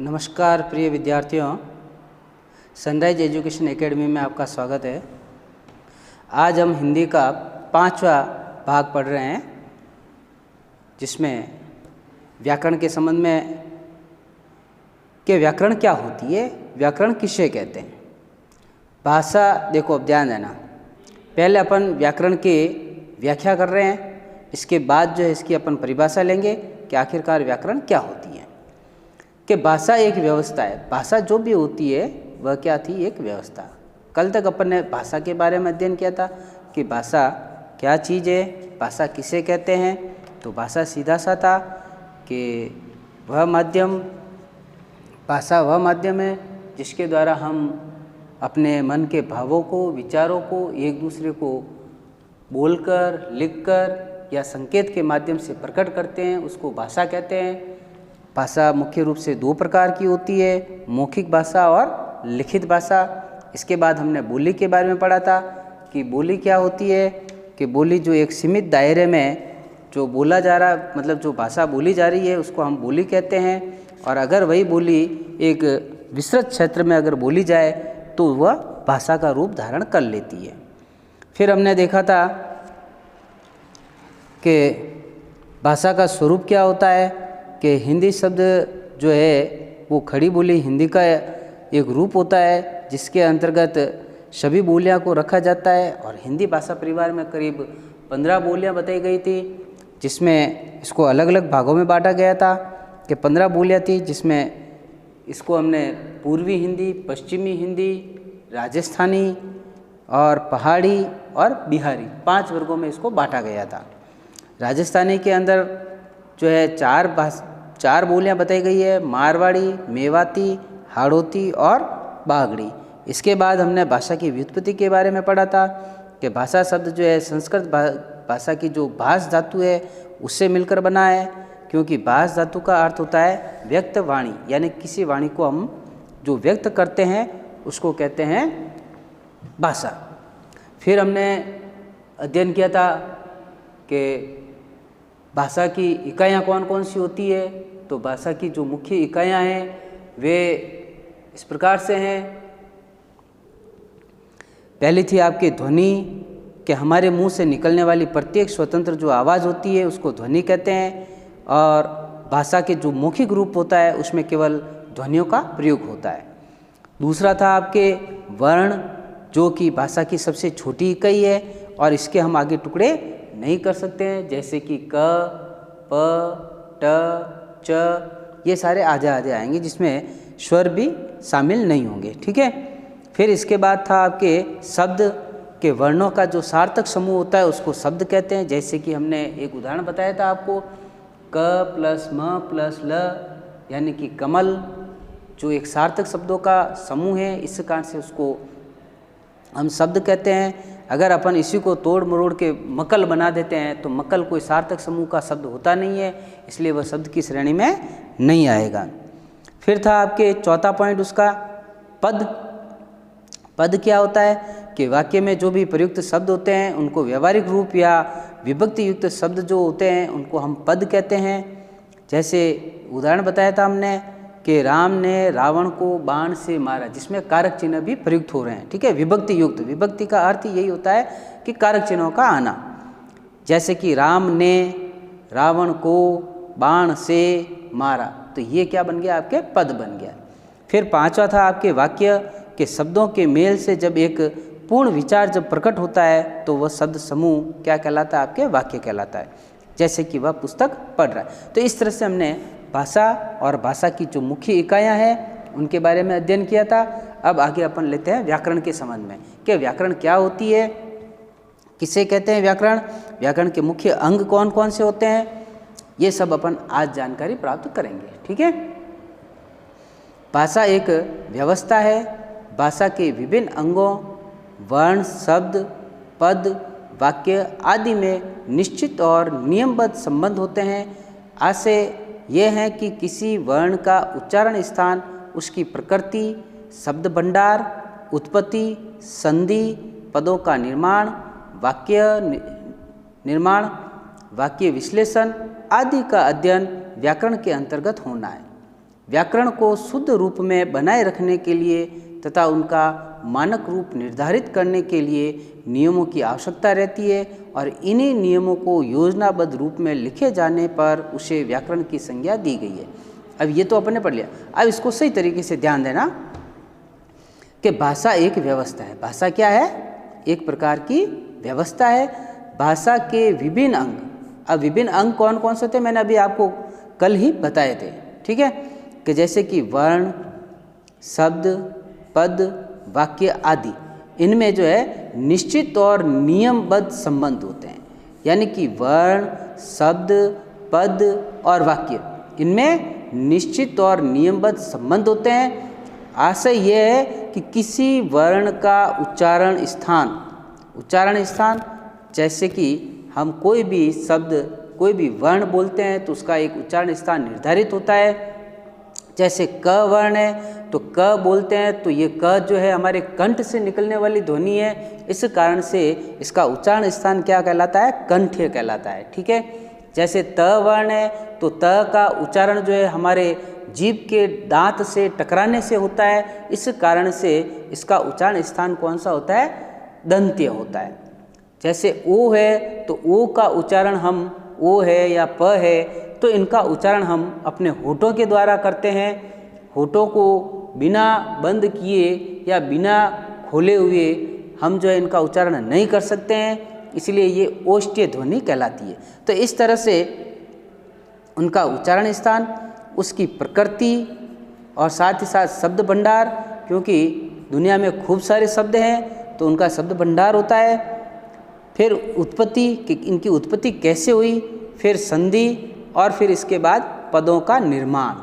नमस्कार प्रिय विद्यार्थियों, सनराइज एजुकेशन एकेडमी में आपका स्वागत है। आज हम हिंदी का 5वां भाग पढ़ रहे हैं, जिसमें व्याकरण के संबंध में कि व्याकरण क्या होती है, व्याकरण किसे कहते हैं। भाषा, देखो अब ध्यान देना, पहले अपन व्याकरण की व्याख्या कर रहे हैं, इसके बाद जो है इसकी अपन परिभाषा लेंगे कि आखिरकार व्याकरण क्या होती है। कि भाषा एक व्यवस्था है। भाषा जो भी होती है वह क्या थी, एक व्यवस्था। कल तक अपन ने भाषा के बारे में अध्ययन किया था कि भाषा क्या चीज़ है, भाषा किसे कहते हैं। तो भाषा सीधा सा था कि वह माध्यम, भाषा वह माध्यम है जिसके द्वारा हम अपने मन के भावों को, विचारों को एक दूसरे को बोलकर, लिखकर या संकेत के माध्यम से प्रकट करते हैं, उसको भाषा कहते हैं। भाषा मुख्य रूप से दो प्रकार की होती है, मौखिक भाषा और लिखित भाषा। इसके बाद हमने बोली के बारे में पढ़ा था कि बोली क्या होती है, कि बोली जो एक सीमित दायरे में जो बोला जा रहा, मतलब जो भाषा बोली जा रही है उसको हम बोली कहते हैं। और अगर वही बोली एक विस्तृत क्षेत्र में अगर बोली जाए तो वह भाषा का रूप धारण कर लेती है। फिर हमने देखा था कि भाषा का स्वरूप क्या होता है, कि हिंदी शब्द जो है वो खड़ी बोली हिंदी का एक रूप होता है जिसके अंतर्गत सभी बोलियां को रखा जाता है। और हिंदी भाषा परिवार में करीब 15 बोलियां बताई गई थी, जिसमें इसको अलग अलग भागों में बांटा गया था कि 15 बोलियां थी, जिसमें इसको हमने पूर्वी हिंदी, पश्चिमी हिंदी, राजस्थानी और पहाड़ी और बिहारी 5 वर्गों में इसको बांटा गया था। राजस्थानी के अंदर जो है चार बोलियां बताई गई है, मारवाड़ी, मेवाती, हाड़ौती और बागड़ी। इसके बाद हमने भाषा की व्युत्पत्ति के बारे में पढ़ा था कि भाषा शब्द जो है संस्कृत भाषा की जो भाष धातु है उससे मिलकर बना है, क्योंकि भाष धातु का अर्थ होता है व्यक्त वाणी, यानी किसी वाणी को हम जो व्यक्त करते हैं उसको कहते हैं भाषा। फिर हमने अध्ययन किया था कि भाषा की इकाइयाँ कौन कौन सी होती है। तो भाषा की जो मुख्य इकाइयाँ हैं वे इस प्रकार से हैं। पहली थी आपकी ध्वनि, कि हमारे मुंह से निकलने वाली प्रत्येक स्वतंत्र जो आवाज़ होती है उसको ध्वनि कहते हैं। और भाषा के जो मौखिक रूप होता है उसमें केवल ध्वनियों का प्रयोग होता है। दूसरा था आपके वर्ण, जो कि भाषा की सबसे छोटी इकाई है और इसके हम आगे टुकड़े नहीं कर सकते हैं, जैसे कि क, प, ट, च, ये सारे आधे आधे आएंगे, जिसमें स्वर भी शामिल नहीं होंगे। ठीक है। फिर इसके बाद था आपके शब्द, के वर्णों का जो सार्थक समूह होता है उसको शब्द कहते हैं। जैसे कि हमने एक उदाहरण बताया था आपको, क प्लस म प्लस ल, यानी कि कमल, जो एक सार्थक शब्दों का समूह है, इस कारण से उसको हम शब्द कहते हैं। अगर अपन इसी को तोड़ मरोड़ के मकल बना देते हैं तो मकल कोई सार्थक समूह का शब्द होता नहीं है, इसलिए वह शब्द की श्रेणी में नहीं आएगा। फिर था आपके चौथा पॉइंट उसका पद। पद क्या होता है, कि वाक्य में जो भी प्रयुक्त शब्द होते हैं उनको व्यवहारिक रूप या विभक्ति युक्त शब्द जो होते हैं उनको हम पद कहते हैं। जैसे उदाहरण बताया था हमने कि राम ने रावण को बाण से मारा, जिसमें कारक चिन्ह भी प्रयुक्त हो रहे हैं। ठीक है। विभक्ति युक्त, विभक्ति का अर्थ यही होता है कि कारक चिन्हों का आना। जैसे कि राम ने रावण को बाण से मारा, तो ये क्या बन गया, आपके पद बन गया। फिर पांचवा था आपके वाक्य, के शब्दों के मेल से जब एक पूर्ण विचार जब प्रकट होता है तो वह शब्द समूह क्या कहलाता है, आपके वाक्य कहलाता है। जैसे कि वह पुस्तक पढ़ रहा है। तो इस तरह से हमने भाषा और भाषा की जो मुख्य इकाइयाँ हैं उनके बारे में अध्ययन किया था। अब आगे अपन लेते हैं व्याकरण के संबंध में, कि व्याकरण क्या होती है, किसे कहते हैं व्याकरण, व्याकरण के मुख्य अंग कौन कौन से होते हैं, ये सब अपन आज जानकारी प्राप्त करेंगे। ठीक है। भाषा एक व्यवस्था है। भाषा के विभिन्न अंगों, वर्ण, शब्द, पद, वाक्य आदि में निश्चित और नियमबद्ध संबंध होते हैं। आशय यह है कि किसी वर्ण का उच्चारण स्थान, उसकी प्रकृति, शब्द भंडार, उत्पत्ति, संधि, पदों का निर्माण, वाक्य निर्माण, वाक्य विश्लेषण आदि का अध्ययन व्याकरण के अंतर्गत होना है। व्याकरण को शुद्ध रूप में बनाए रखने के लिए तथा उनका मानक रूप निर्धारित करने के लिए नियमों की आवश्यकता रहती है और इन्हीं नियमों को योजनाबद्ध रूप में लिखे जाने पर उसे व्याकरण की संज्ञा दी गई है। अब ये तो अपन ने पढ़ लिया, अब इसको सही तरीके से ध्यान देना कि भाषा एक व्यवस्था है। भाषा क्या है? एक प्रकार की व्यवस्था है। भाषा के विभिन्न अंग, अब विभिन्न अंग कौन कौन से थे मैंने अभी आपको कल ही बताए थे, ठीक है, कि जैसे कि वर्ण, शब्द, पद, वाक्य आदि, इनमें जो है निश्चित और नियमबद्ध संबंध होते हैं। यानी कि वर्ण, शब्द, पद और वाक्य, इनमें निश्चित और नियमबद्ध संबंध होते हैं। आशय यह है कि किसी वर्ण का उच्चारण स्थान, जैसे कि हम कोई भी शब्द, कोई भी वर्ण बोलते हैं तो उसका एक उच्चारण स्थान निर्धारित होता है। जैसे क वर्ण है तो क बोलते हैं तो ये क जो है हमारे कंठ से निकलने वाली ध्वनि है, इस कारण से इसका उच्चारण स्थान क्या कहलाता है? कंठ्य कहलाता है, ठीक है। जैसे त वर्ण है तो त का उच्चारण जो है हमारे जीभ के दांत से टकराने से होता है, इस कारण से इसका उच्चारण स्थान कौन सा होता है? दंत्य होता है। जैसे ओ है तो ओ का उच्चारण हम, ओ है या प है तो इनका उच्चारण हम अपने होठों के द्वारा करते हैं। होठों को बिना बंद किए या बिना खोले हुए हम जो है इनका उच्चारण नहीं कर सकते हैं, इसलिए ये ओष्ठ्य ध्वनि कहलाती है। तो इस तरह से उनका उच्चारण स्थान, उसकी प्रकृति और साथ ही साथ शब्द भंडार, क्योंकि दुनिया में खूब सारे शब्द हैं तो उनका शब्द भंडार होता है। फिर उत्पत्ति, कि इनकी उत्पत्ति कैसे हुई, फिर संधि और फिर इसके बाद पदों का निर्माण,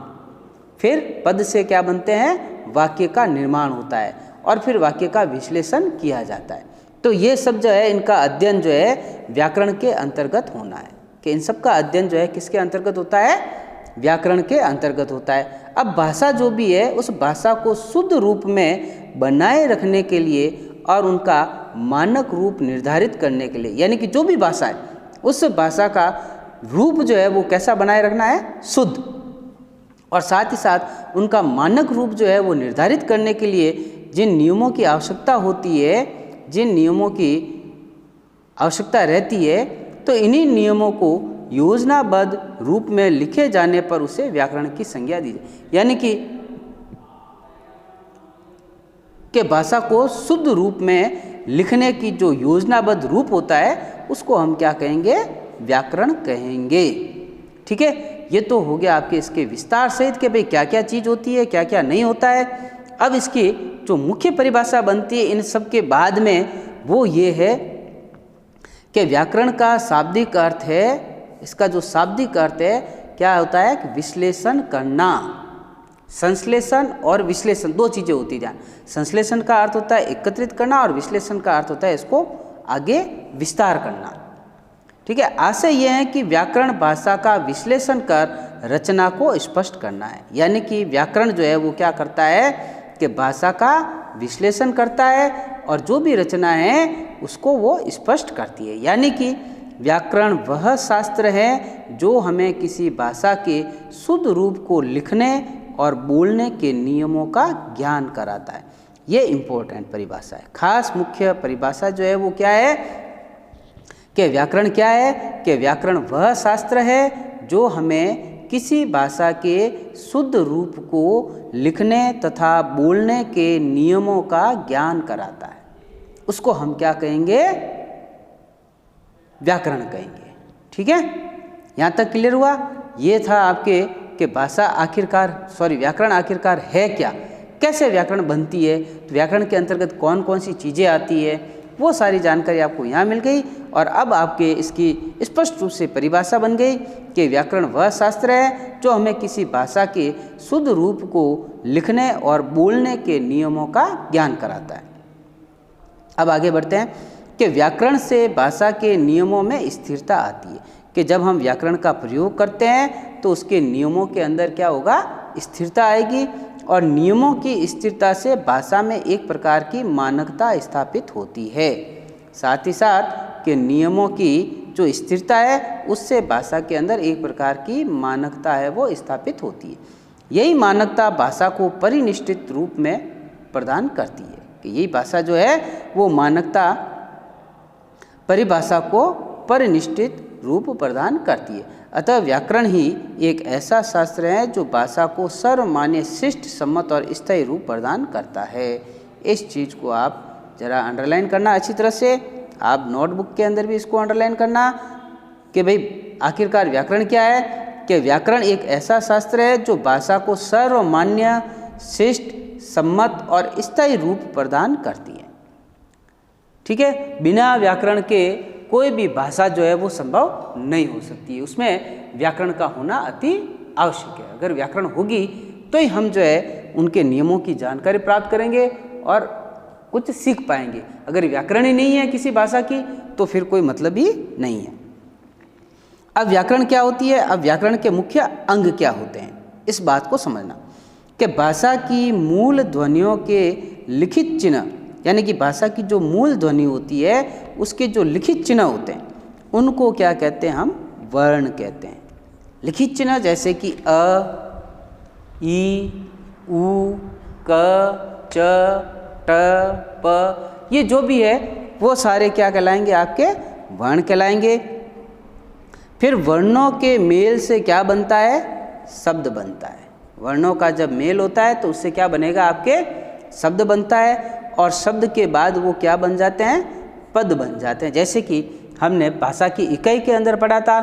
फिर पद से क्या बनते हैं? वाक्य का निर्माण होता है और फिर वाक्य का विश्लेषण किया जाता है। तो ये सब जो है इनका अध्ययन जो है व्याकरण के अंतर्गत होना है, कि इन सब का अध्ययन जो है किसके अंतर्गत होता है? व्याकरण के अंतर्गत होता है। अब भाषा जो भी है उस भाषा को शुद्ध रूप में बनाए रखने के लिए और उनका मानक रूप निर्धारित करने के लिए, यानी कि जो भी भाषा है उस भाषा का रूप जो है वो कैसा बनाए रखना है? शुद्ध, और साथ ही साथ उनका मानक रूप जो है वो निर्धारित करने के लिए जिन नियमों की आवश्यकता होती है, जिन नियमों की आवश्यकता रहती है, तो इन्हीं नियमों को योजनाबद्ध रूप में लिखे जाने पर उसे व्याकरण की संज्ञा दी जाए। यानी कि भाषा को शुद्ध रूप में लिखने की जो योजनाबद्ध रूप होता है उसको हम क्या कहेंगे? व्याकरण कहेंगे, ठीक है। ये तो हो गया आपके इसके विस्तार सहित कि भाई क्या क्या चीज़ होती है, क्या क्या नहीं होता है। अब इसकी जो मुख्य परिभाषा बनती है इन सब के बाद में, वो ये है कि व्याकरण का शाब्दिक अर्थ है, इसका जो शाब्दिक अर्थ है क्या होता है? कि विश्लेषण करना। संश्लेषण और विश्लेषण दो चीज़ें होती हैं। संश्लेषण का अर्थ होता है एकत्रित करना और विश्लेषण का अर्थ होता है इसको आगे विस्तार करना, ठीक है। आशय यह है कि व्याकरण भाषा का विश्लेषण कर रचना को स्पष्ट करना है। यानी कि व्याकरण जो है वो क्या करता है कि भाषा का विश्लेषण करता है और जो भी रचना है उसको वो स्पष्ट करती है। यानी कि व्याकरण वह शास्त्र है जो हमें किसी भाषा के शुद्ध रूप को लिखने और बोलने के नियमों का ज्ञान कराता है। ये इम्पोर्टेंट परिभाषा है। खास मुख्य परिभाषा जो है वो क्या है कि व्याकरण क्या है? कि व्याकरण वह शास्त्र है जो हमें किसी भाषा के शुद्ध रूप को लिखने तथा बोलने के नियमों का ज्ञान कराता है। उसको हम क्या कहेंगे? व्याकरण कहेंगे, ठीक है। यहाँ तक क्लियर हुआ? ये था आपके कि भाषा आखिरकार व्याकरण आखिरकार है क्या, कैसे व्याकरण बनती है, तो व्याकरण के अंतर्गत कौन कौन सी चीज़ें आती है, वो सारी जानकारी आपको यहाँ मिल गई। और अब आपके इसकी स्पष्ट रूप से परिभाषा बन गई कि व्याकरण वह शास्त्र है जो हमें किसी भाषा के शुद्ध रूप को लिखने और बोलने के नियमों का ज्ञान कराता है। अब आगे बढ़ते हैं कि व्याकरण से भाषा के नियमों में स्थिरता आती है, कि जब हम व्याकरण का प्रयोग करते हैं तो उसके नियमों के अंदर क्या होगा? स्थिरता आएगी, और नियमों की स्थिरता से भाषा में एक प्रकार की मानकता स्थापित होती है। साथ ही साथ कि नियमों की जो स्थिरता है उससे भाषा के अंदर एक प्रकार की मानकता है वो स्थापित होती है। यही मानकता भाषा को परिनिष्ठित रूप में प्रदान करती है कि यही भाषा जो है वो मानकता परिभाषा को परिनिष्ठित रूप प्रदान करती है। अतः व्याकरण ही एक ऐसा शास्त्र है जो भाषा को सर्वमान्य, शिष्ट, सम्मत और स्थायी रूप प्रदान करता है। इस चीज़ को आप जरा अंडरलाइन करना अच्छी तरह से, आप नोटबुक के अंदर भी इसको अंडरलाइन करना कि भाई आखिरकार व्याकरण क्या है, कि व्याकरण एक ऐसा शास्त्र है जो भाषा को सर्वमान्य, शिष्ट, सम्मत और स्थायी रूप प्रदान करती है। ठीक है, बिना व्याकरण के कोई भी भाषा जो है वो संभव नहीं हो सकती है, उसमें व्याकरण का होना अति आवश्यक है। अगर व्याकरण होगी तो ही हम जो है उनके नियमों की जानकारी प्राप्त करेंगे और कुछ सीख पाएंगे। अगर व्याकरण ही नहीं है किसी भाषा की तो फिर कोई मतलब ही नहीं है। अब व्याकरण क्या होती है, अब व्याकरण के मुख्य अंग क्या होते हैं, इस बात को समझना कि भाषा की मूल ध्वनियों के लिखित चिन्ह, यानी कि भाषा की जो मूल ध्वनि होती है उसके जो लिखित चिन्ह होते हैं उनको क्या कहते हैं, हम वर्ण कहते हैं। लिखित चिन्ह जैसे कि अ, ई, उ, क, च, ट, प, ये जो भी है वो सारे क्या कहलाएंगे, आपके वर्ण कहलाएंगे। फिर वर्णों के मेल से क्या बनता है, शब्द बनता है। वर्णों का जब मेल होता है तो उससे क्या बनेगा, आपके शब्द बनता है, और शब्द के बाद वो क्या बन जाते हैं, पद बन जाते हैं। जैसे कि हमने भाषा की इकाई के अंदर पढ़ा था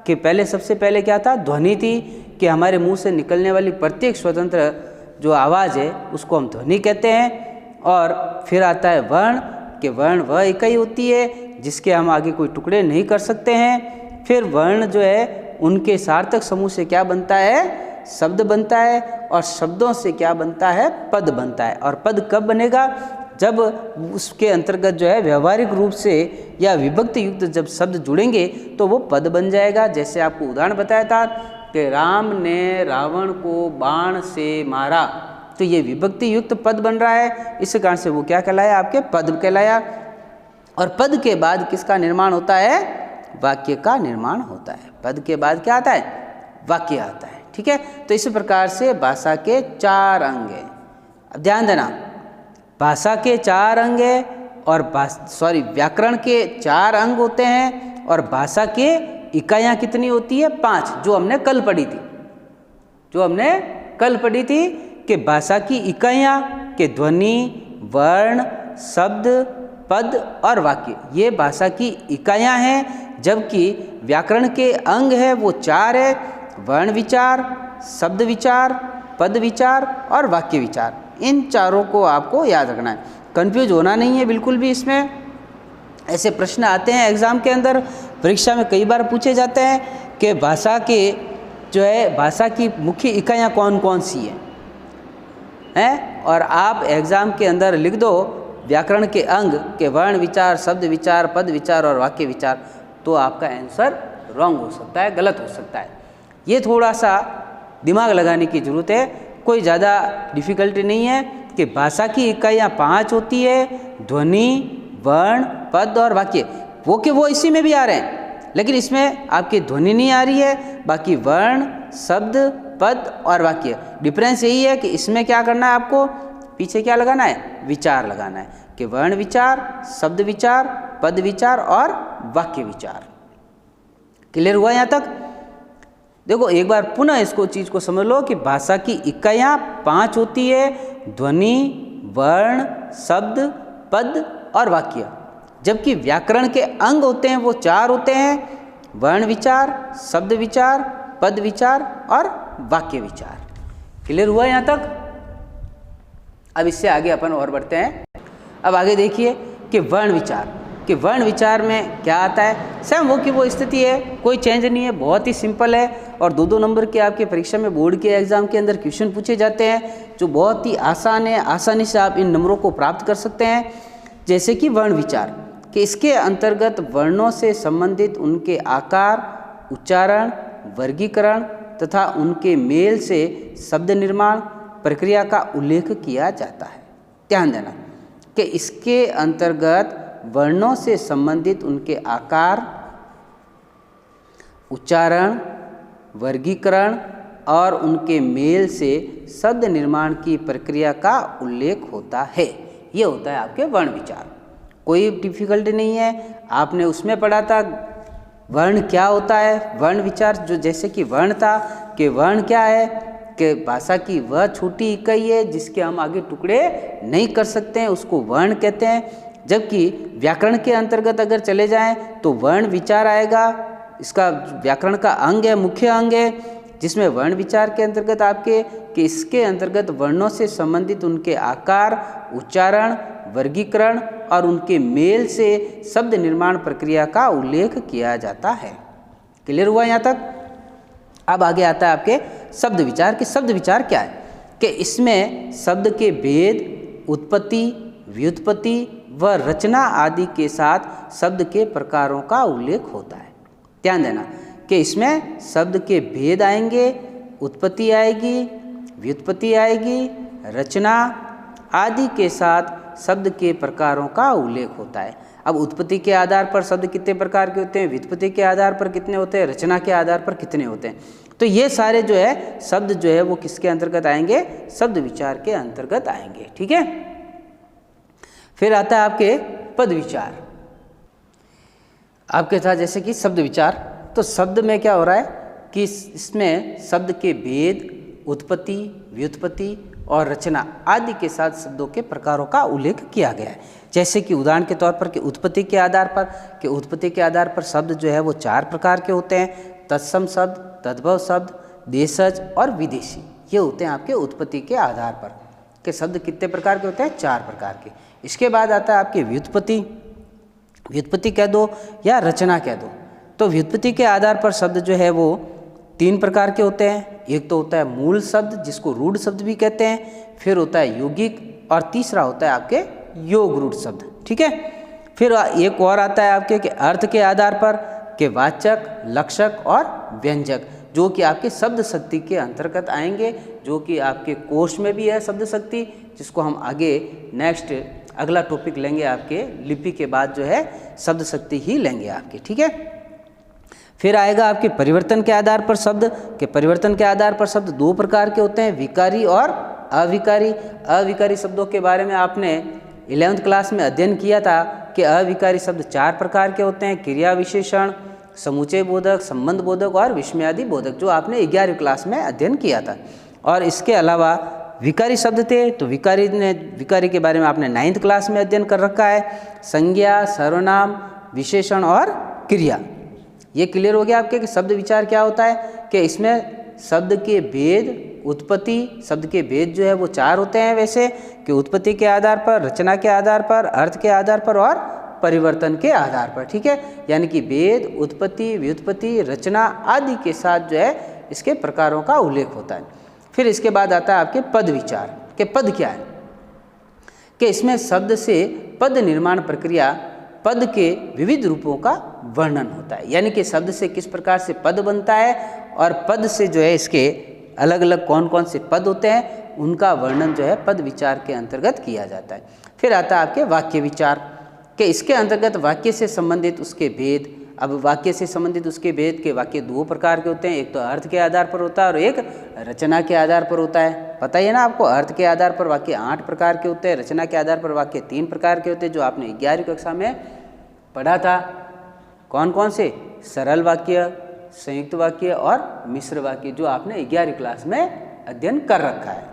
कि पहले सबसे पहले क्या था, ध्वनि थी, कि हमारे मुंह से निकलने वाली प्रत्येक स्वतंत्र जो आवाज़ है उसको हम ध्वनि कहते हैं। और फिर आता है वर्ण, कि वर्ण वह इकाई होती है जिसके हम आगे कोई टुकड़े नहीं कर सकते हैं। फिर वर्ण जो है उनके सार्थक समूह से क्या बनता है, शब्द बनता है, और शब्दों से क्या बनता है, पद बनता है। और पद कब बनेगा, जब उसके अंतर्गत जो है व्यवहारिक रूप से या विभक्त युक्त जब शब्द जुड़ेंगे तो वो पद बन जाएगा। जैसे आपको उदाहरण बताया था कि राम ने रावण को बाण से मारा, तो ये विभक्ति युक्त पद बन रहा है, इस कारण से वो क्या कहलाया, आपके पद कहलाया। और पद के बाद किसका निर्माण होता है, वाक्य का निर्माण होता है। पद के बाद क्या आता है, वाक्य आता है। ठीक है, तो इस प्रकार से भाषा के 4 अंग हैं। अब ध्यान देना, भाषा के 4 अंग हैं और व्याकरण के 4 अंग होते हैं, और भाषा के इकाइयाँ कितनी होती है, 5, जो हमने कल पढ़ी थी, कि भाषा की इकाइयाँ के ध्वनि, वर्ण, शब्द, पद और वाक्य, ये भाषा की इकाइयाँ हैं। जबकि व्याकरण के अंग है वो 4 है, वर्ण विचार, शब्द विचार, पद विचार और वाक्य विचार। इन चारों को आपको याद रखना है, कंफ्यूज होना नहीं है बिल्कुल भी। इसमें ऐसे प्रश्न आते हैं एग्ज़ाम के अंदर, परीक्षा में कई बार पूछे जाते हैं कि भाषा के जो है भाषा की मुख्य इकाइयाँ कौन कौन सी हैं, और आप एग्ज़ाम के अंदर लिख दो व्याकरण के अंग के वर्ण विचार, शब्द विचार, पद विचार और वाक्य विचार, तो आपका आंसर रॉन्ग हो सकता है, गलत हो सकता है। ये थोड़ा सा दिमाग लगाने की ज़रूरत है, कोई ज़्यादा डिफ़िकल्टी नहीं है। कि भाषा की इकाइयाँ 5 होती है, ध्वनि, वर्ण, पद और वाक्य, वो इसी में भी आ रहे हैं, लेकिन इसमें आपकी ध्वनि नहीं आ रही है, बाकी वर्ण, शब्द, पद और वाक्य। डिफरेंस यही है कि इसमें क्या करना है, आपको पीछे क्या लगाना है, विचार लगाना है, कि वर्ण विचार, शब्द विचार, पद विचार और वाक्य विचार। क्लियर हुआ यहाँ तक? देखो एक बार पुनः इसको चीज़ को समझ लो कि भाषा की इकाइयाँ 5 होती है, ध्वनि, वर्ण, शब्द, पद और वाक्य। जबकि व्याकरण के अंग होते हैं वो 4 होते हैं, वर्ण विचार, शब्द विचार, पद विचार और वाक्य विचार। क्लियर हुआ यहाँ तक? अब इससे आगे अपन और बढ़ते हैं। अब आगे देखिए कि वर्ण विचार में क्या आता है। सेम वो की वो स्थिति है, कोई चेंज नहीं है, बहुत ही सिंपल है। और 2-2 नंबर के आपके परीक्षा में बोर्ड के एग्जाम के अंदर क्वेश्चन पूछे जाते हैं जो बहुत ही आसान है, आसानी से आप इन नंबरों को प्राप्त कर सकते हैं। जैसे कि वर्ण विचार, कि इसके अंतर्गत वर्णों से संबंधित उनके आकार, उच्चारण, वर्गीकरण तथा उनके मेल से शब्द निर्माण प्रक्रिया का उल्लेख किया जाता है। ध्यान देना कि इसके अंतर्गत वर्णों से संबंधित उनके आकार, उच्चारण, वर्गीकरण और उनके मेल से शब्द निर्माण की प्रक्रिया का उल्लेख होता है। ये होता है आपके वर्ण विचार। कोई डिफिकल्टी नहीं है, आपने उसमें पढ़ा था वर्ण क्या होता है, वर्ण विचार। जो जैसे कि वर्ण था कि वर्ण क्या है कि भाषा की वह छोटी इकाई है जिसके हम आगे टुकड़े नहीं कर सकते हैं, उसको वर्ण कहते हैं। जबकि व्याकरण के अंतर्गत अगर चले जाएं तो वर्ण विचार आएगा, इसका व्याकरण का अंग है, मुख्य अंग है, जिसमें वर्ण विचार के अंतर्गत आपके कि इसके अंतर्गत वर्णों से संबंधित उनके आकार, उच्चारण, वर्गीकरण और उनके मेल से शब्द निर्माण प्रक्रिया का उल्लेख किया जाता है। क्लियर हुआ यहाँ तक? अब आगे आता है आपके शब्द विचार कि शब्द विचार क्या है, कि इसमें शब्द के भेद, उत्पत्ति, व्युत्पत्ति व रचना आदि के साथ शब्द के प्रकारों का उल्लेख होता है। ध्यान देना कि इसमें शब्द के भेद आएंगे, उत्पत्ति आएगी, व्युत्पत्ति आएगी, रचना आदि के साथ शब्द के प्रकारों का उल्लेख होता है। अब उत्पत्ति के आधार पर शब्द कितने प्रकार के होते हैं, व्युत्पत्ति के आधार पर कितने होते हैं, रचना के आधार पर कितने होते हैं। तो ये सारे जो है शब्द जो है वो किसके अंतर्गत आएंगे, शब्द विचार के अंतर्गत आएंगे। ठीक है। फिर आता है आपके पद विचार। आपके था जैसे कि शब्द विचार, तो शब्द में क्या हो रहा है कि इसमें शब्द के भेद, उत्पत्ति, व्युत्पत्ति और रचना आदि के साथ शब्दों के प्रकारों का उल्लेख किया गया है। जैसे कि उदाहरण के तौर पर कि उत्पत्ति के आधार पर शब्द जो है वो 4 प्रकार के होते हैं, तत्सम शब्द, तद्भव शब्द, देशज और विदेशी। ये होते हैं आपके उत्पत्ति के आधार पर कि शब्द कितने प्रकार के होते हैं, 4 प्रकार के। इसके बाद आता है आपके व्युत्पत्ति कह दो या रचना कह दो। तो व्युत्पत्ति के आधार पर शब्द जो है वो 3 प्रकार के होते हैं। एक तो होता है मूल शब्द जिसको रूढ़ शब्द भी कहते हैं, फिर होता है यौगिक और तीसरा होता है आपके योग रूढ़ शब्द। ठीक है। फिर एक और आता है आपके कि अर्थ के आधार पर के वाचक, लक्षक और व्यंजक, जो कि आपके शब्द शक्ति के अंतर्गत आएंगे, जो कि आपके कोर्स में भी है शब्द शक्ति, जिसको हम आगे नेक्स्ट अगला टॉपिक लेंगे आपके लिपि के बाद जो है शब्द शक्ति ही लेंगे आपके। ठीक है। फिर आएगा आपके परिवर्तन के आधार पर शब्द के परिवर्तन के आधार पर शब्द 2 प्रकार के होते हैं, विकारी और अविकारी। अविकारी शब्दों के बारे में आपने 11th क्लास में अध्ययन किया था कि अविकारी शब्द 4 प्रकार के होते हैं, क्रिया विशेषण, समुच्चय बोधक, संबंध बोधक और विस्मयादि बोधक, जो आपने 11वीं क्लास में अध्ययन किया था। और इसके अलावा विकारी शब्द थे, तो विकारी के बारे में आपने 9th क्लास में अध्ययन कर रखा है, संज्ञा, सर्वनाम, विशेषण और क्रिया। ये क्लियर हो गया आपके कि शब्द विचार क्या होता है, कि इसमें शब्द के भेद, उत्पत्ति, शब्द के भेद जो है वो 4 होते हैं वैसे, कि उत्पत्ति के आधार पर, रचना के आधार पर, अर्थ के आधार पर और परिवर्तन के आधार पर। ठीक है। यानी कि भेद, उत्पत्ति, व्युत्पत्ति, रचना आदि के साथ जो है इसके प्रकारों का उल्लेख होता है। फिर इसके बाद आता है आपके पद विचार के पद क्या है, कि इसमें शब्द से पद निर्माण प्रक्रिया, पद के विविध रूपों का वर्णन होता है। यानी कि शब्द से किस प्रकार से पद बनता है और पद से जो है इसके अलग अलग कौन कौन से पद होते हैं, उनका वर्णन जो है पद विचार के अंतर्गत किया जाता है। फिर आता है आपके वाक्य विचार, कि इसके अंतर्गत वाक्य से संबंधित उसके भेद। अब वाक्य से संबंधित उसके भेद के वाक्य 2 प्रकार के होते हैं, एक तो अर्थ के आधार पर होता है और एक रचना के आधार पर होता है। पता ही है ना आपको, अर्थ के आधार पर वाक्य 8 प्रकार के होते हैं, रचना के आधार पर वाक्य 3 प्रकार के होते हैं, जो आपने 11वीं कक्षा में पढ़ा था। कौन कौन से? सरल वाक्य, संयुक्त वाक्य और मिश्र वाक्य, जो आपने 11वीं क्लास में अध्ययन कर रखा है।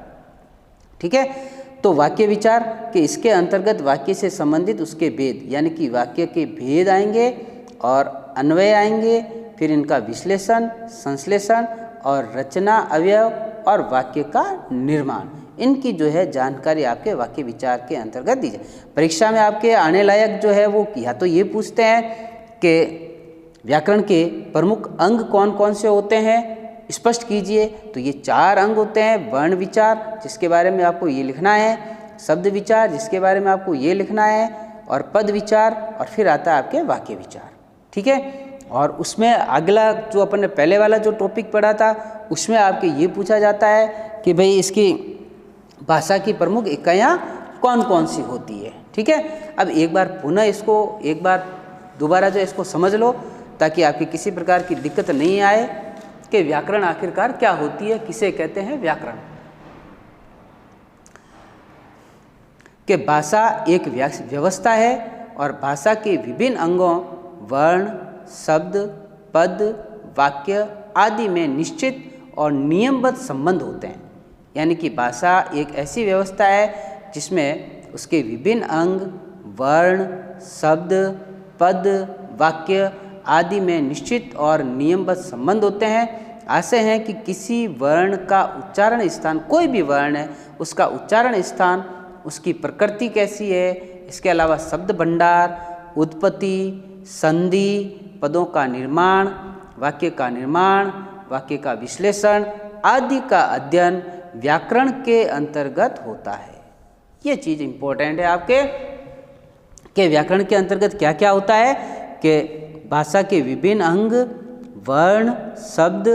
ठीक है। तो वाक्य विचार कि इसके अंतर्गत वाक्य से संबंधित उसके भेद, यानी कि वाक्य के भेद आएंगे और अन्वय आएंगे, फिर इनका विश्लेषण, संश्लेषण और रचना, अवयव और वाक्य का निर्माण, इनकी जो है जानकारी आपके वाक्य विचार के अंतर्गत दी जाए। परीक्षा में आपके आने लायक जो है वो या तो ये पूछते हैं कि व्याकरण के प्रमुख अंग कौन कौन से होते हैं, स्पष्ट कीजिए। तो ये 4 अंग होते हैं, वर्ण विचार जिसके बारे में आपको ये लिखना है, शब्द विचार जिसके बारे में आपको ये लिखना है, और पद विचार, और फिर आता है आपके वाक्य विचार। ठीक है। और उसमें अगला जो अपन ने पहले वाला जो टॉपिक पढ़ा था उसमें आपके ये पूछा जाता है कि भाई इसकी भाषा की प्रमुख इकाइयाँ कौन कौन सी होती है। ठीक है। अब एक बार पुनः इसको दोबारा जो इसको समझ लो, ताकि आपकी किसी प्रकार की दिक्कत नहीं आए। कि व्याकरण आखिरकार क्या होती है, किसे कहते हैं व्याकरण। कि भाषा एक व्यवस्था है और भाषा के विभिन्न अंगों वर्ण, शब्द, पद, वाक्य आदि में निश्चित और नियमबद्ध संबंध होते हैं। यानी कि भाषा एक ऐसी व्यवस्था है जिसमें उसके विभिन्न अंग वर्ण, शब्द, पद, वाक्य आदि में निश्चित और नियमबद्ध संबंध होते हैं। आशय है कि किसी वर्ण का उच्चारण स्थान, कोई भी वर्ण है उसका उच्चारण स्थान, उसकी प्रकृति कैसी है, इसके अलावा शब्द भंडार, उत्पत्ति, संधि, पदों का निर्माण, वाक्य का निर्माण, वाक्य का विश्लेषण आदि का अध्ययन व्याकरण के अंतर्गत होता है। ये चीज़ इम्पोर्टेंट है आपके कि व्याकरण के अंतर्गत क्या क्या होता है कि भाषा के विभिन्न अंग वर्ण, शब्द,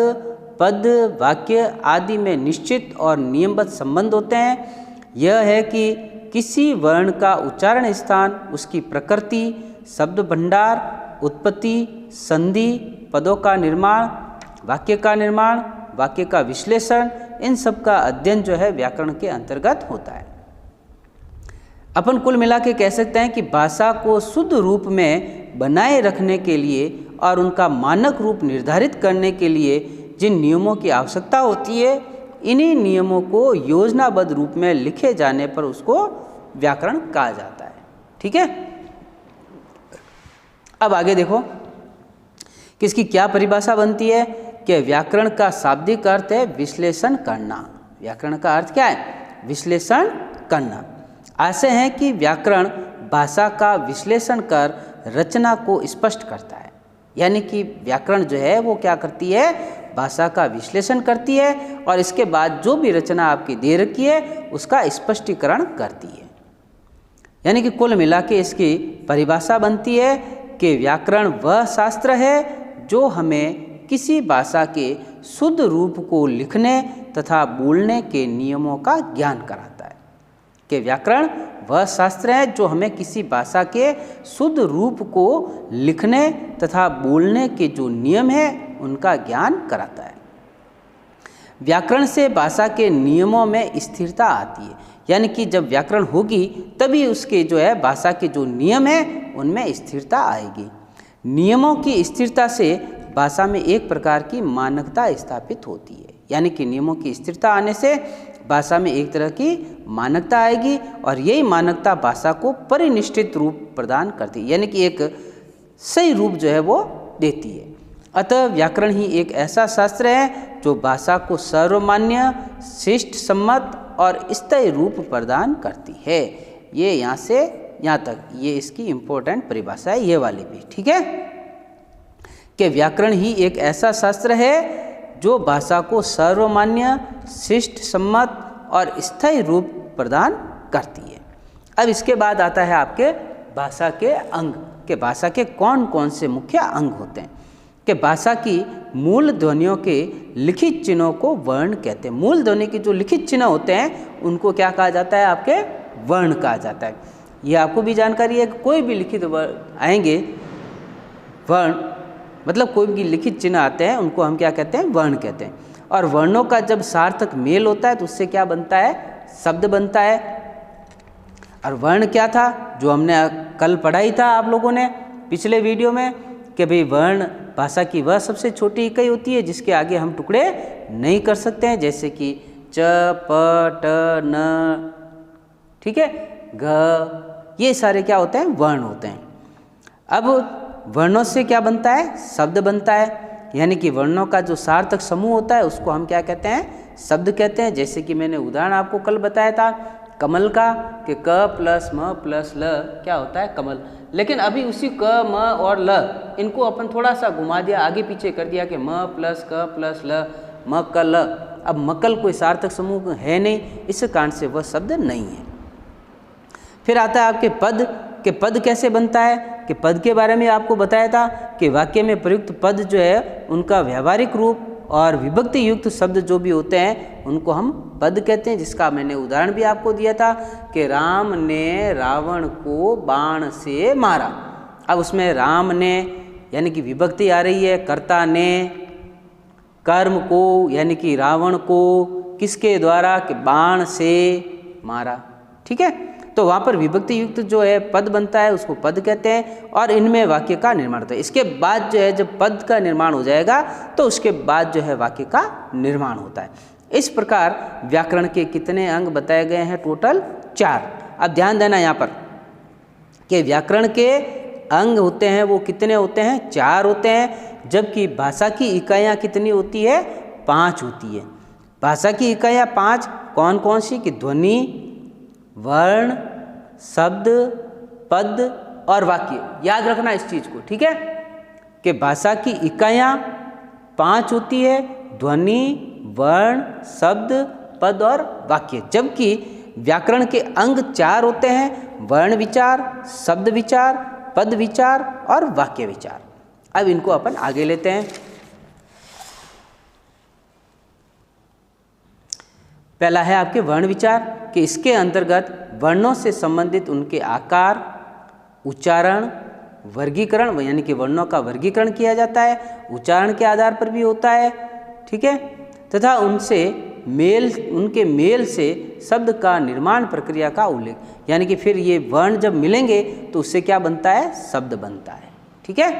पद, वाक्य आदि में निश्चित और नियमबद्ध संबंध होते हैं। यह है कि किसी वर्ण का उच्चारण स्थान, उसकी प्रकृति, शब्द भंडार, उत्पत्ति, संधि, पदों का निर्माण, वाक्य का निर्माण, वाक्य का विश्लेषण, इन सब का अध्ययन जो है व्याकरण के अंतर्गत होता है। अपन कुल मिला के कह सकते हैं कि भाषा को शुद्ध रूप में बनाए रखने के लिए और उनका मानक रूप निर्धारित करने के लिए जिन नियमों की आवश्यकता होती है, इन्हीं नियमों को योजनाबद्ध रूप में लिखे जाने पर उसको व्याकरण कहा जाता है। ठीक है, अब आगे देखो कि इसकी क्या परिभाषा बनती है कि व्याकरण का शाब्दिक अर्थ है विश्लेषण करना। व्याकरण का अर्थ क्या है? विश्लेषण करना। आशय है कि व्याकरण भाषा का विश्लेषण कर रचना को स्पष्ट करता है। यानी कि व्याकरण जो है वो क्या करती है? भाषा का विश्लेषण करती है और इसके बाद जो भी रचना आपकी दे रखी है उसका स्पष्टीकरण करती है। यानी कि कुल मिला के इसकी परिभाषा बनती है कि व्याकरण वह शास्त्र है जो हमें किसी भाषा के शुद्ध रूप को लिखने तथा बोलने के नियमों का ज्ञान कराता है। कि व्याकरण वह शास्त्र है जो हमें किसी भाषा के शुद्ध रूप को लिखने तथा बोलने के जो नियम हैं उनका ज्ञान कराता है। व्याकरण से भाषा के नियमों में स्थिरता आती है। यानी कि जब व्याकरण होगी तभी उसके जो है भाषा के जो नियम हैं उनमें स्थिरता आएगी। नियमों की स्थिरता से भाषा में एक प्रकार की मानकता स्थापित होती है। यानी कि नियमों की स्थिरता आने से भाषा में एक तरह की मानकता आएगी और यही मानकता भाषा को परिनिष्ठित रूप प्रदान करती है। यानी कि एक सही रूप जो है वो देती है। अतः व्याकरण ही एक ऐसा शास्त्र है जो भाषा को सर्वमान्य, शिष्ट सम्मत और स्थायी रूप प्रदान करती है। ये यहाँ से यहाँ तक ये इसकी इम्पोर्टेंट परिभाषा है, ये वाली भी। ठीक है, कि व्याकरण ही एक ऐसा शास्त्र है जो भाषा को सर्वमान्य, शिष्ट सम्मत और स्थायी रूप प्रदान करती है। अब इसके बाद आता है आपके भाषा के अंग, कि भाषा के कौन कौन से मुख्य अंग होते हैं। कि भाषा की मूल ध्वनियों के लिखित चिन्हों को वर्ण कहते हैं। मूल ध्वनि के जो लिखित चिन्ह होते हैं उनको क्या कहा जाता है? आपके वर्ण कहा जाता है। ये आपको भी जानकारी है कि कोई भी लिखित वर्ण आएंगे, वर्ण मतलब कोई भी लिखित चिन्ह आते हैं उनको हम क्या कहते हैं? वर्ण कहते हैं। और वर्णों का जब सार्थक मेल होता है तो उससे क्या बनता है? शब्द बनता है। और वर्ण क्या था? जो हमने कल पढ़ाई था आप लोगों ने पिछले वीडियो में, कि भाई वर्ण भाषा की वह सबसे छोटी इकाई होती है जिसके आगे हम टुकड़े नहीं कर सकते हैं, जैसे कि च, प, ट, न, ठीक है, घ, ये सारे क्या होते हैं? वर्ण होते हैं। अब वर्णों से क्या बनता है? शब्द बनता है। यानी कि वर्णों का जो सार्थक समूह होता है उसको हम क्या कहते हैं? शब्द कहते हैं। जैसे कि मैंने उदाहरण आपको कल बताया था कमल का, कि क प्लस म प्लस ल क्या होता है? कमल। लेकिन अभी उसी क, म और ल इनको अपन थोड़ा सा घुमा दिया, आगे पीछे कर दिया कि म प्लस क प्लस ल म क ल। अब मकल कोई सार्थक समूह है नहीं, इस कारण से वह शब्द नहीं है। फिर आता है आपके पद, कि पद कैसे बनता है? कि पद के बारे में आपको बताया था कि वाक्य में प्रयुक्त पद जो है उनका व्यवहारिक रूप और विभक्ति युक्त शब्द जो भी होते हैं उनको हम पद कहते हैं। जिसका मैंने उदाहरण भी आपको दिया था कि राम ने रावण को बाण से मारा। अब उसमें राम ने यानी कि विभक्ति आ रही है, कर्ता ने, कर्म को, यानी कि रावण को किसके द्वारा, कि बाण से मारा। ठीक है, तो वहाँ पर विभक्ति युक्त जो है पद बनता है उसको पद कहते हैं, और इनमें वाक्य का निर्माण होता है। इसके बाद जो है जब पद का निर्माण हो जाएगा तो उसके बाद जो है वाक्य का निर्माण होता है। इस प्रकार व्याकरण के कितने अंग बताए गए हैं, टोटल 4। अब ध्यान देना यहाँ पर कि व्याकरण के अंग होते हैं वो कितने होते हैं, 4 होते हैं, जबकि भाषा की इकाइयाँ कितनी होती है, 5 होती है। भाषा की इकाइयाँ 5 कौन कौन सी, कि ध्वनि, वर्ण, शब्द, पद और वाक्य। याद रखना इस चीज़ को, ठीक है, कि भाषा की इकाइयाँ 5 होती है, ध्वनि, वर्ण, शब्द, पद और वाक्य, जबकि व्याकरण के अंग 4 होते हैं, वर्ण विचार, शब्द विचार, पद विचार और वाक्य विचार। अब इनको अपन आगे लेते हैं। पहला है आपके वर्ण विचार, कि इसके अंतर्गत वर्णों से संबंधित उनके आकार, उच्चारण, वर्गीकरण, यानी कि वर्णों का वर्गीकरण किया जाता है, उच्चारण के आधार पर भी होता है, ठीक है, तथा उनके मेल से शब्द का निर्माण प्रक्रिया का उल्लेख, यानी कि फिर ये वर्ण जब मिलेंगे तो उससे क्या बनता है, शब्द बनता है। ठीक है,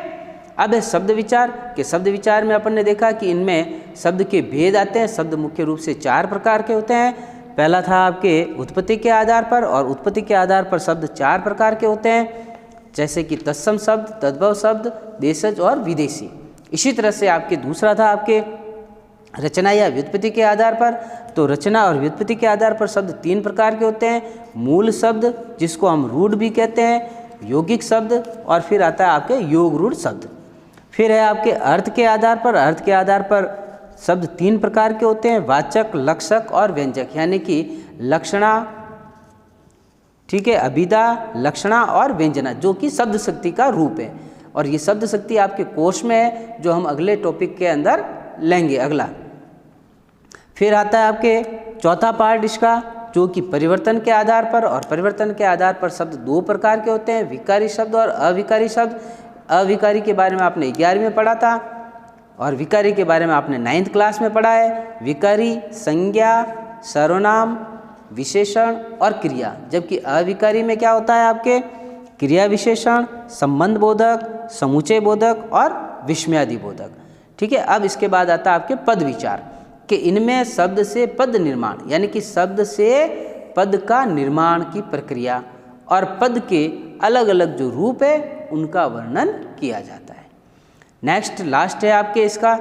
अब है शब्द विचार, के शब्द विचार में अपन ने देखा कि इनमें शब्द के भेद आते हैं। शब्द मुख्य रूप से 4 प्रकार के होते हैं। पहला था आपके उत्पत्ति के आधार पर, और उत्पत्ति के आधार पर शब्द 4 प्रकार के होते हैं, जैसे कि तत्सम शब्द, तद्भव शब्द, देशज और विदेशी। इसी तरह से आपके दूसरा था आपके रचना या व्युत्पत्ति के आधार पर। तो रचना और व्युत्पत्ति के आधार पर शब्द 3 प्रकार के होते हैं, मूल शब्द जिसको हम रूढ़ भी कहते हैं, यौगिक शब्द, और फिर आता है आपके योग रूढ़ शब्द। फिर है आपके अर्थ के आधार पर। अर्थ के आधार पर शब्द 3 प्रकार के होते हैं, वाचक, लक्षक और व्यंजक, यानी कि लक्षणा, ठीक है, अभिधा, लक्षणा और व्यंजना, जो कि शब्द शक्ति का रूप है। और ये शब्द शक्ति आपके कोर्स में है, जो हम अगले टॉपिक के अंदर लेंगे अगला। फिर आता है आपके चौथा पार्ट इसका, जो कि परिवर्तन के आधार पर, और परिवर्तन के आधार पर शब्द 2 प्रकार के होते हैं, विकारी शब्द और अविकारी शब्द। अविकारी के बारे में आपने 11वीं में पढ़ा था, और विकारी के बारे में आपने 9th क्लास में पढ़ा है। विकारी संज्ञा, सर्वनाम, विशेषण और क्रिया, जबकि अविकारी में क्या होता है आपके क्रिया विशेषण, संबंध बोधक, समुच्चय बोधक और विस्मयादि बोधक। ठीक है, अब इसके बाद आता है आपके पद विचार, कि इनमें शब्द से पद निर्माण, यानी कि शब्द से पद का निर्माण की प्रक्रिया और पद के अलग अलग जो रूप है उनका वर्णन किया जाता है। नेक्स्ट लास्ट है आपके इसका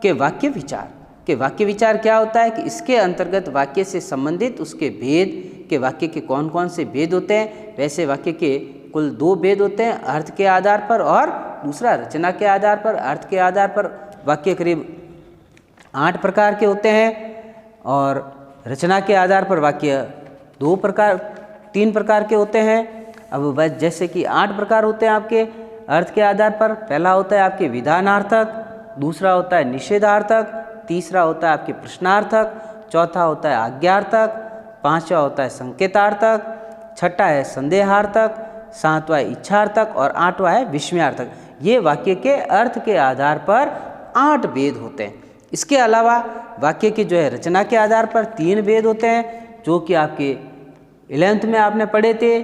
के वाक्य विचार। के वाक्य विचार क्या होता है, कि इसके अंतर्गत वाक्य से संबंधित उसके भेद, के वाक्य के कौन कौन से भेद होते हैं। वैसे वाक्य के कुल 2 भेद होते हैं, अर्थ के आधार पर और दूसरा रचना के आधार पर। अर्थ के आधार पर वाक्य करीब 8 प्रकार के होते हैं, और रचना के आधार पर वाक्य 3 प्रकार के होते हैं। अब जैसे कि 8 प्रकार होते हैं आपके अर्थ के आधार पर। पहला होता है आपके विधानार्थक, दूसरा होता है निषेधार्थक, तीसरा होता है आपके प्रश्नार्थक, चौथा होता है आज्ञार्थक, 5वां होता है संकेतार्थक, 6ठा है संदेहार्थक, 7वां है इच्छार्थक और 8वां है विस्मयार्थक। ये वाक्य के अर्थ के आधार पर 8 भेद होते हैं। इसके अलावा वाक्य की जो है रचना के आधार पर 3 भेद होते हैं, जो कि आपके 11th में आपने पढ़े थे,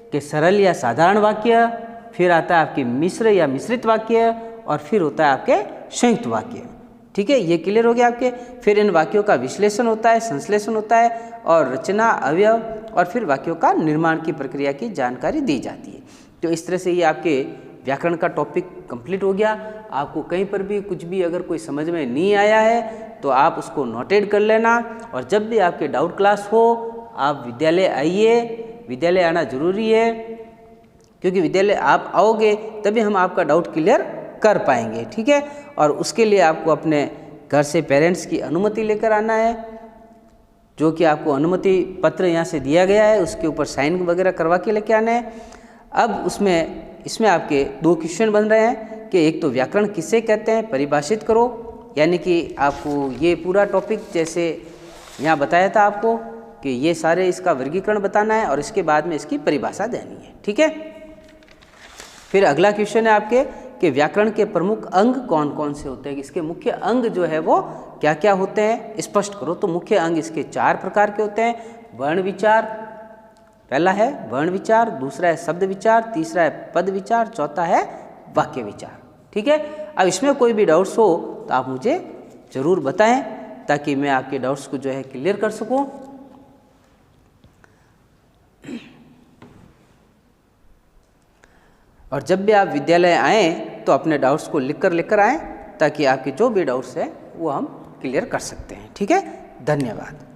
कि सरल या साधारण वाक्य, फिर आता है आपके मिश्र या मिश्रित वाक्य, और फिर होता है आपके संयुक्त वाक्य। ठीक है, ये क्लियर हो गया आपके। फिर इन वाक्यों का विश्लेषण होता है, संश्लेषण होता है, और रचना, अवयव और फिर वाक्यों का निर्माण की प्रक्रिया की जानकारी दी जाती है। तो इस तरह से ये आपके व्याकरण का टॉपिक कंप्लीट हो गया। आपको कहीं पर भी कुछ भी अगर कोई समझ में नहीं आया है तो आप उसको नोटेड कर लेना, और जब भी आपके डाउट क्लास हो आप विद्यालय आइए। विद्यालय आना जरूरी है, क्योंकि विद्यालय आप आओगे तभी हम आपका डाउट क्लियर कर पाएंगे। ठीक है, और उसके लिए आपको अपने घर से पेरेंट्स की अनुमति लेकर आना है, जो कि आपको अनुमति पत्र यहाँ से दिया गया है, उसके ऊपर साइन वगैरह करवा के लेके आना है। अब इसमें आपके 2 क्वेश्चन बन रहे हैं, कि एक तो व्याकरण किसे कहते हैं परिभाषित करो, यानी कि आपको ये पूरा टॉपिक जैसे यहाँ बताया था आपको, कि ये सारे इसका वर्गीकरण बताना है और इसके बाद में इसकी परिभाषा देनी है। ठीक है, फिर अगला क्वेश्चन है आपके कि व्याकरण के प्रमुख अंग कौन कौन से होते हैं, इसके मुख्य अंग जो है वो क्या क्या होते हैं, स्पष्ट करो। तो मुख्य अंग इसके 4 प्रकार के होते हैं। वर्ण विचार, पहला है वर्ण विचार, दूसरा है शब्द विचार, तीसरा है पद विचार, चौथा है वाक्य विचार। ठीक है, अब इसमें कोई भी डाउट्स हो तो आप मुझे ज़रूर बताएं ताकि मैं आपके डाउट्स को जो है क्लियर कर सकूं। और जब भी आप विद्यालय आएँ तो अपने डाउट्स को लेकर आएँ ताकि आपके जो भी डाउट्स हैं वो हम क्लियर कर सकते हैं। ठीक है, धन्यवाद।